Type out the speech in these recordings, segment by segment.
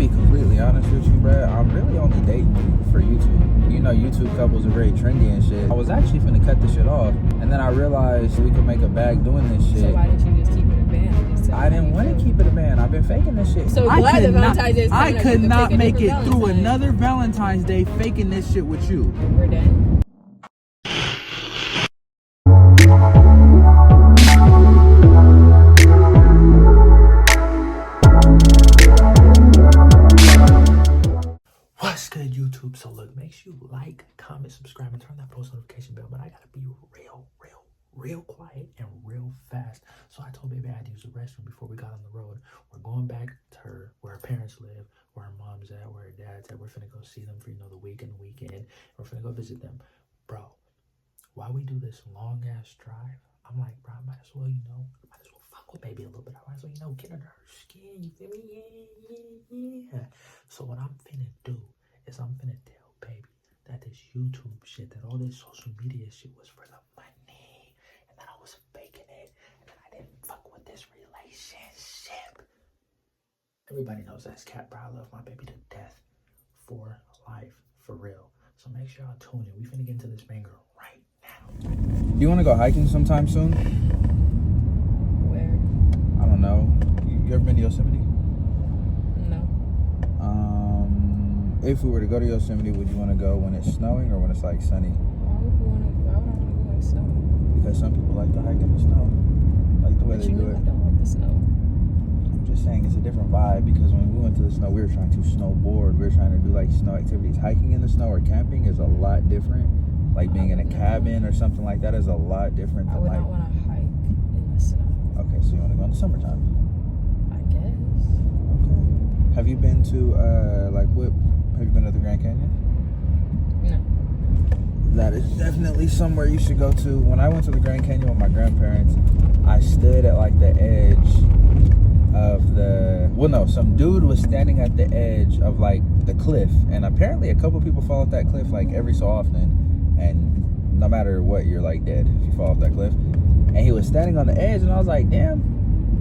be completely honest with you, bruh. I'm really only dating you for YouTube. You know, YouTube couples are very trendy and shit. I was actually finna cut this shit off, and then I realized we could make a bag doing this shit. So why didn't you just keep it a band? I didn't want to keep it a band. I've been faking this shit. So glad that Valentine's Day is coming I up, could we not can make take it a through different another Valentine's Day faking this shit with you. We're done. What's good, YouTube? So look, make sure you like, comment, subscribe, and turn that post notification bell. But I gotta be real quiet and real fast. So I told baby I had to use the restroom before we got on the road. We're going back to where her parents live, where her mom's at, where her dad's at. We're finna go see them for the week and the weekend. We're finna go visit them, bro. While we do this long ass drive, I'm like, bro, I might as well, fuck with baby a little bit. I might as well, get under her skin. You feel me? Yeah. So what I'm finna do is I'm finna tell baby that this YouTube shit, that all this social media shit was for the money, and that I was faking it, and that I didn't fuck with this relationship. Everybody knows that's cat, bro. I love my baby to death, for life, for real. So make sure y'all tune in. We finna get into this banger right now. Do you want to go hiking sometime soon? Where? I don't know. You ever been to Yosemite? No. If we were to go to Yosemite, would you want to go when it's snowing or when it's like sunny? Why would I want to go when it's snowing? Because some people like to hike in the snow, like the way But they you do know it. I don't like the snow. I'm just saying it's a different vibe because when we went to the snow, we were trying to snowboard. We were trying to do like snow activities. Hiking in the snow or camping is a lot different. Like being in a cabin or something like that is a lot different I than would like. not want to hike in the snow. Okay, So you want to go in the summertime? I guess. Okay. Have you been to have you been to the Grand Canyon? No. That is definitely somewhere you should go to. When I went to the Grand Canyon with my grandparents, I stood at like the edge of some dude was standing at the edge of like the cliff, and apparently a couple people fall off that cliff like every so often, and no matter what, you're like dead if you fall off that cliff. And he was standing on the edge, and I was like, damn.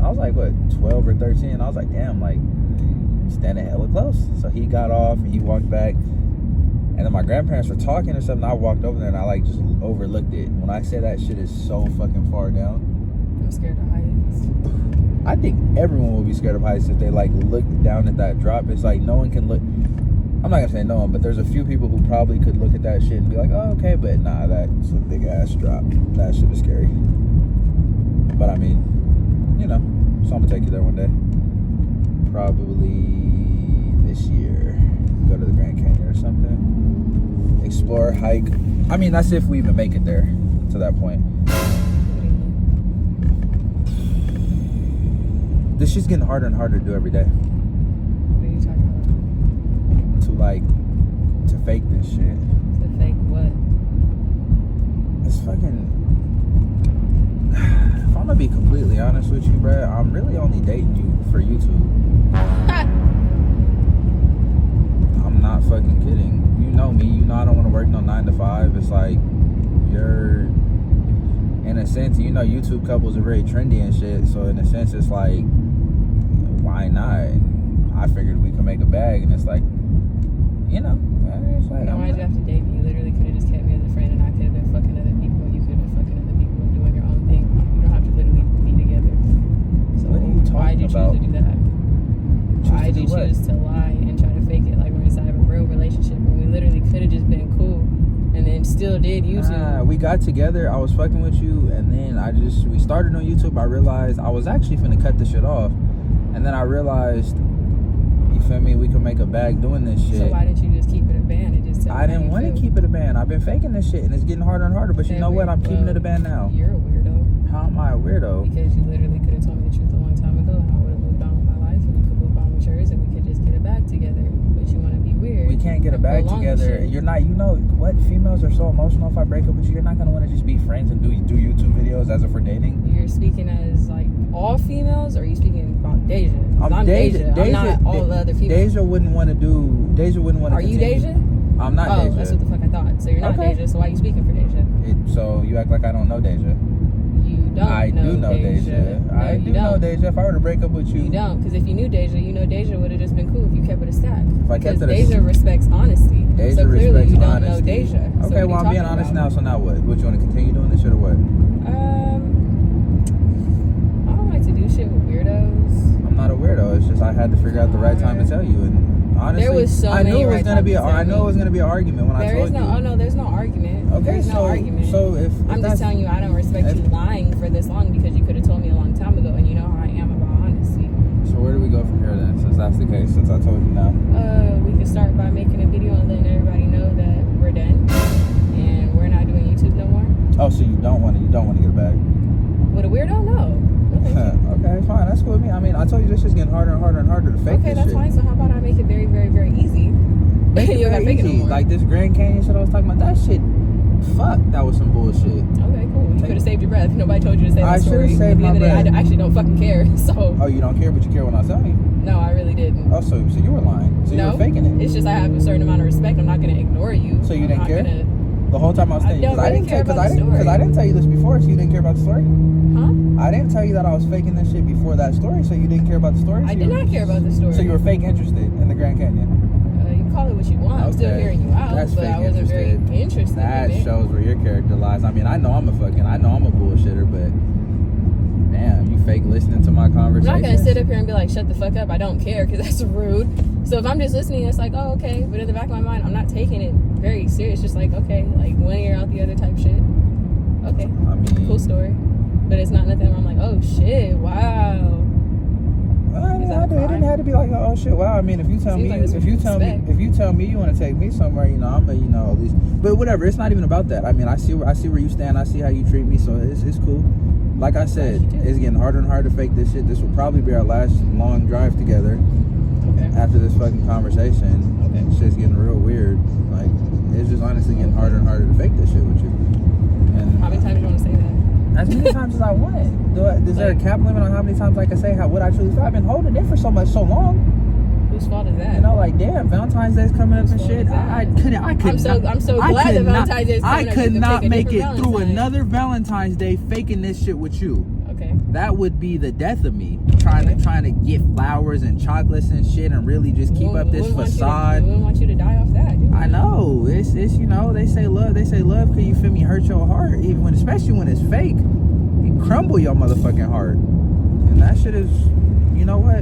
I was like, what, 12 or 13? I was like, damn, like, standing hella close. So he got off and he walked back, and then my grandparents were talking or something. I walked over there and I like just overlooked it. When I say that shit is so fucking far down, I'm scared of heights. I think everyone will be scared of heights if they like look down at that drop. It's like no one can look. I'm not gonna say no one, but there's a few people who probably could look at that shit and be like, oh, okay, but nah, that's a big ass drop. That shit is scary. But I mean, so I'm gonna take you there one day. Probably this year. Go to the Grand Canyon or something. Explore, hike. I mean, that's if we even make it there to that point. This shit's getting harder and harder to do every day. What are you talking To fake this shit. about? To fake what? It's fucking. If I'm gonna be completely honest with you, bruh, I'm really only dating you for YouTube. I'm not fucking kidding. You know me. You know I don't want to work no 9 to 5. It's like you're, in a sense, YouTube couples are very trendy and shit. So in a sense, it's like, why not? I figured we could make a bag, and it's like, it's like. Why'd you have to date me? You literally could have just kept me as a friend, and I could have been fucking other people, and you could have been fucking other people and doing your own thing. You don't have to literally be together. So What are you talking about? Why'd you choose to do that? Why'd you choose to lie and try to fake it like we're inside of a real relationship when we literally could have just been cool and then still did YouTube? We got together, I was fucking with you, and then we started on YouTube. I realized I was actually finna cut this shit off, and then I realized, you feel me, we could make a bag doing this shit. So why didn't you just keep it a band and just tell me I didn't want to keep it a band. I've been faking this shit, and it's getting harder and harder, but you know what? I'm keeping it a band now. You're a weirdo. How am I a weirdo? Because you literally could have told me the truth a long time ago, and I would have moved on with my life, and you could move on with yours, and we could just get it back together. But you want to be weird. We can't get it back together. You're not, what? Females are so emotional. If I break up with you, you're not gonna want to just be friends and do YouTube videos as if we're dating. You're speaking as like all females, or are you speaking about Deja? I'm Deja. I'm not all the other females. Deja wouldn't want to. Are you Deja? I'm not Deja. That's what the fuck I thought. So you're not Deja. So why are you speaking for Deja? So you act like I don't know Deja. You don't I know do know Deja. No, I you do know don't. Deja. If I were to break up with you, You don't, because if you knew Deja, you know Deja would have just been cool if you kept it a stack. If I kept Because it a Deja respects honesty. Deja so clearly respects you don't honesty. know Deja. So Okay, what well, are you I'm being talking honest about? now, so now what? What, you want to continue doing this shit or what? I don't like to do shit with weirdos. I'm not a weirdo. It's just I had to figure out the right time to tell you. And honestly, There was so I many knew it was right gonna be. times to I tell knew it was me. gonna be an argument when I There told is no, you. oh no, there's no argument. Okay, There's no argument. So if I'm that's, just telling you, I don't respect you lying for this long because you could have told me a long time ago, and you know how I am about honesty. So where do we go from here then? Since that's the case, since I told you now. We could start by making a video and letting everybody know that we're done and we're not doing YouTube no more. Oh, so you don't want to get a bag? With a weirdo, no. Okay, fine. That's cool with me. I mean, I told you this shit's getting harder and harder and harder to fake. Okay, this that's shit. fine. So how about I make it very, very, very easy? Make it You gotta very fake it no easy. more. Like this Grand Canyon shit I was talking about. That shit, fuck, that was some bullshit. Okay, cool. You could have saved your breath. Nobody told you to say that I story. should've saved At the my end of the day, breath. I actually don't fucking care. So Oh, you don't care, but you care when I tell you. no, I really didn't. Oh, so you were lying. So you No, were faking it. It's just I have a certain amount of respect. I'm not gonna ignore you. So you I'm didn't not care? gonna- The whole time I was I telling you, don't really care about the story. because I didn't tell you this before, so you didn't care about the story. Huh? I didn't tell you that I was faking this shit before that story, so you didn't care about the story. I did not care about the story. So you were fake interested in the Grand Canyon. You call it what you want. I'm still Okay. hearing you out, That's but I fake wasn't very interested That in it. shows where your character lies. I mean, I know I'm a bullshitter, but damn, you fake listening to my I'm conversation. not gonna sit up here and be like, shut the fuck up. I don't care, because that's rude. So if I'm just listening, it's like, oh, okay. But in the back of my mind, I'm not taking it very serious. Just like, okay, like one ear out the other type shit. Okay, I mean, cool story. But it's not nothing where I'm like, oh shit, wow. It didn't have to be like, oh shit, wow. I mean, if you tell me, Seems like it's if you tell me you want to take me somewhere, you know, I'm gonna, you know, at least. But whatever, it's not even about that. I mean, I see where you stand. I see how you treat me, so it's cool. Like I said, it's getting harder and harder to fake this shit. This will probably be our last long drive together. Okay. After this fucking conversation, Okay. Shit's getting real weird. Like, it's just honestly getting harder and harder to fake this shit with you. And How many times do you want to say that? as many times as I want. Is there a cap limit on how many times I can say what I truly feel? I've been holding it for so long. Whose fault is that? You know, like damn, Valentine's Day's coming up and shit. I could I'm so glad that Valentine's Day is coming I up. could You can not pick a make it different through Valentine. another Valentine's Day faking this shit with you. Okay. That would be the death of me. Trying to get flowers and chocolates and shit and really just keep up this facade. We wouldn't want you to die off that. I know. It's you know, they say love can, you feel me, hurt your heart, especially when it's fake. It crumble your motherfucking heart. And that shit is, you know what?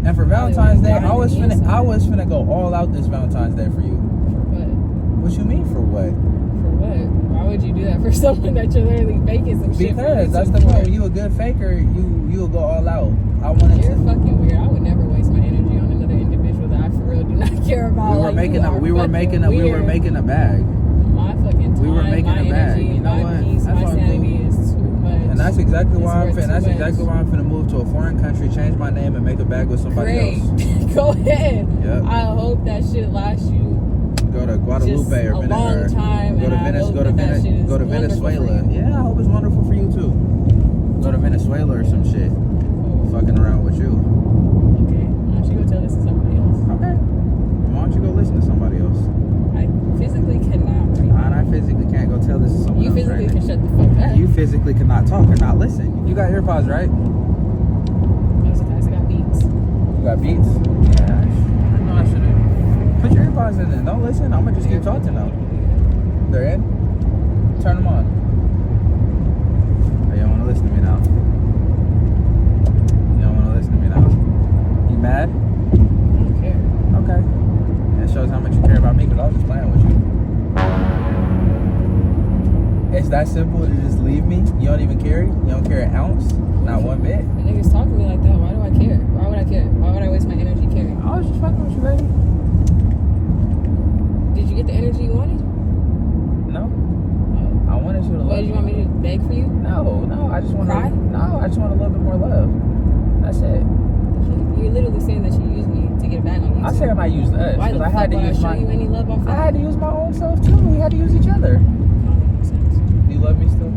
And for Valentine's Day, I was finna go all out this Valentine's Day for you. For what? What you mean for what? For what? Why would you do that for someone that you're literally faking some shit for? Because that's the point. When you a good faker, you'll go all out. You're fucking weird. I would never waste my energy on another individual that I for real do not care about. We were making a bag. My fucking time, We were making my a bag. energy, You know my what? peace, That's my all sanity cool. is too much. And that's exactly why I'm It's worth finna. That's too exactly much. why I'm finna move to a foreign country, change my name, and make a bag with somebody Great. else. Go ahead. Yep. I hope that shit lasts you Go to Guadalupe just or a long time. Go to Venezuela. Yeah, I hope it's wonderful for you too. Go to Venezuela or some shit. Cool. Fucking around with you. Okay. Why don't you go tell this to somebody else? Okay. Why don't you go listen to somebody else? I physically cannot right now. And I physically can't go tell this to someone You else. physically right can shut the fuck now. up. You physically cannot talk or not listen. You got earpods, right? Most of the times I got beats. You got beats? Yeah. I know I should've. Put your earpods in then. Don't listen. I'm gonna just keep talking now. They're in? Turn them on. Oh, you don't want to listen to me now. You don't want to listen to me now. You mad? I don't care. Okay. That shows how much you care about me because I was just playing with you. It's that simple to just leave me? You don't even care? You don't care an ounce? Not one bit? When niggas talk to me like that, why do I care? Why would I care? Why would I waste my energy caring? I was just fucking with you, baby. Did you get the energy you wanted? No. I wanted you to love What, did you want me to beg for you? No. I just want Cry? No, I just want a little bit more love. That's it. You're literally saying that you used me to get back on you. I said I used us. Why the I fuck had to would I use show my. you any love off that? I had to use my own self too. We had to use each other. Makes sense. Do you love me still?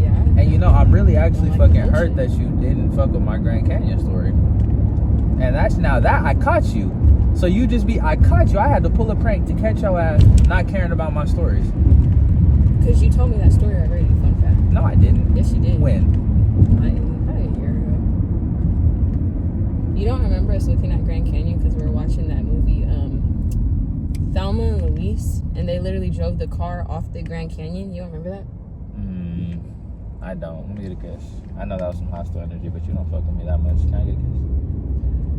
Yeah. And you know, I'm really actually Like fucking bullshit. hurt that you didn't fuck with my Grand Canyon story. And that's now that I caught you. So you just I caught you. I had to pull a prank to catch your ass not caring about my stories. Because you told me that story already, fun fact. No, I didn't. Yes, you did. When? Probably a year ago. You don't remember us looking at Grand Canyon because we were watching that movie, Thelma and Louise, and they literally drove the car off the Grand Canyon. You don't remember that? I don't. Let me get a kiss. I know that was some hostile energy, but you don't fuck with me that much. Can I get a kiss?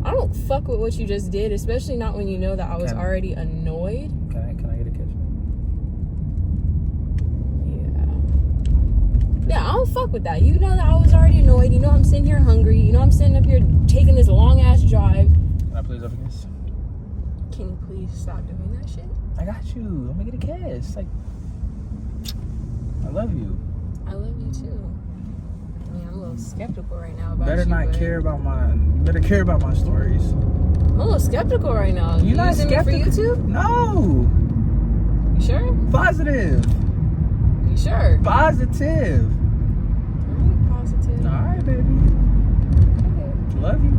I don't fuck with what you just did, especially not when you know that I was already annoyed. Can I get a kiss? Yeah, I don't fuck with that. You know that I was already annoyed. You know I'm sitting here hungry. You know I'm sitting up here taking this long ass drive. Can I please have a kiss? Can you please stop doing that shit? I got you. I'm gonna get a kiss. Like, I love you. I love you too. I mean, I'm a little skeptical right now about Better you, not but care about my. Better care about my stories. I'm a little skeptical right now. You're not using skeptical me for YouTube? No. You sure? Positive. You sure? Positive. Alright, positive. All right, baby. Okay. Love you.